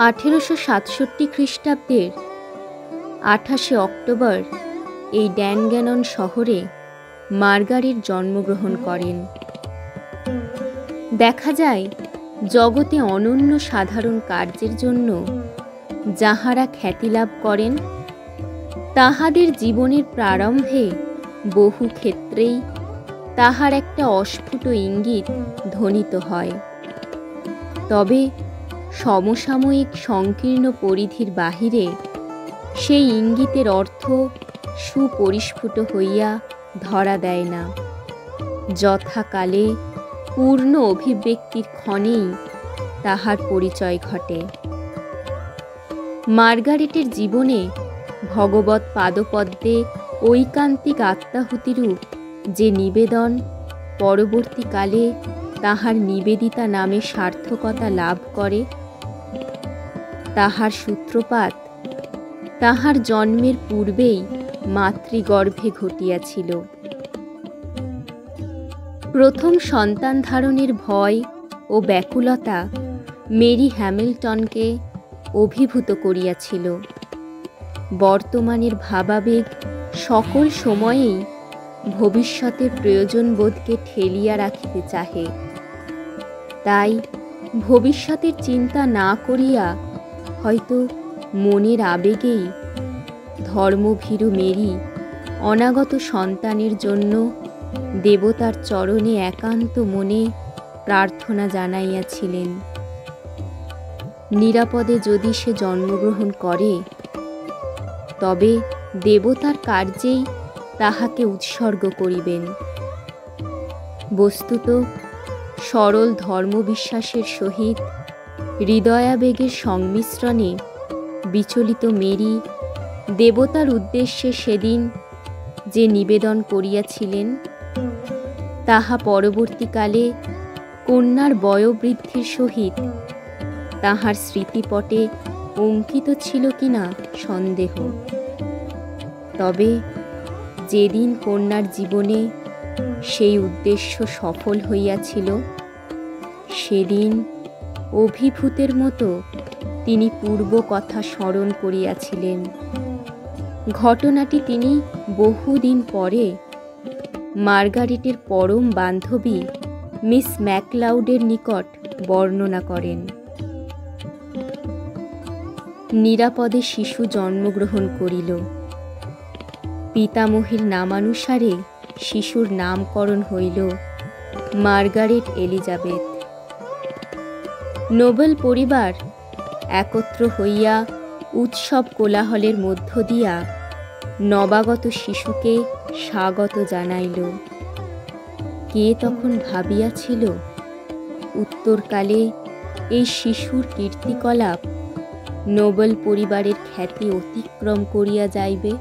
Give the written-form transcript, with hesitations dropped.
1867 খ্রিস্টাব্দের 28শে অক্টোবর এই ড্যানগ্যানন শহরে মার্গারেট জন্মগ্রহণ করেন। দেখা যায় জগতে অনন্য সাধারণ কার্যের জন্য যাহারা খ্যাতি লাভ করেন, তাহাদের জীবনের প্রারম্ভে বহু ক্ষেত্রেই তাহার একটা অস্ফুট ইঙ্গিত ধ্বনিত হয়। তবে সমসাময়িক সংকীর্ণ পরিধির বাহিরে সেই ইঙ্গিতের অর্থ সুপরিস্ফুট হইয়া ধরা দেয় না। যথাকালে পূর্ণ অভিব্যক্তির ক্ষণেই তাহার পরিচয় ঘটে। মার্গারেটের জীবনে ভগবৎ পাদপদ্মে ঐকান্তিক আত্মাহুতিরূপ যে নিবেদন পরবর্তীকালে তাহার নিবেদিতা নামে সার্থকতা লাভ করে, তাহার সূত্রপাত তাহার জন্মের পূর্বেই মাতৃগর্ভে ঘটিয়াছিল। প্রথম সন্তান ধারণের ভয় ও ব্যাকুলতা মেরি হ্যামিল্টনকে অভিভূত করিয়াছিল। বর্তমানের ভাবাবেগ সকল সময়েই ভবিষ্যতের প্রয়োজনবোধকে ঠেলিয়া রাখিতে চাহে। তাই ভবিষ্যতের চিন্তা না করিয়া হয়তো মনের আবেগেই ধর্মভীরু মেরি অনাগত সন্তানের জন্য দেবতার চরণে একান্ত মনে প্রার্থনা জানাইয়াছিলেন। নিরাপদে যদি সে জন্মগ্রহণ করে, তবে দেবতার কার্যেই তাহাকে উৎসর্গ করিবেন। বস্তুত সরল ধর্মবিশ্বাসের সহিত হৃদয়াবেগের সংমিশ্রণে বিচলিত মেরি দেবতার উদ্দেশ্যে সেদিন যে নিবেদন করিয়াছিলেন, তাহা পরবর্তীকালে কন্যার বয়োবৃদ্ধির সহিত তাহার স্মৃতিপটে অঙ্কিত ছিল কিনা সন্দেহ। তবে যেদিন কন্যার জীবনে সেই উদ্দেশ্য সফল হইয়াছিল, সেদিন অভিভূতের মতো তিনি পূর্ব কথা স্মরণ করিয়াছিলেন। ঘটনাটি তিনি বহুদিন পরে মার্গারেটের পরম বান্ধবী মিস ম্যাকলাউডের নিকট বর্ণনা করেন। নিরাপদে শিশু জন্মগ্রহণ করিল। পিতামহীর নামানুসারে শিশুর নামকরণ হইল মার্গারেট এলিজাবেথ। নোবেল পরিবার একত্র হইয়া উৎসব কোলাহলের মধ্য দিয়া নবাগত শিশুকে স্বাগত জানাইল। কে তখন ভাবিয়াছিল উত্তরকালে এই শিশুর কীর্তিকলাপ নোবেল পরিবারের খ্যাতি অতিক্রম করিয়া যাইবে?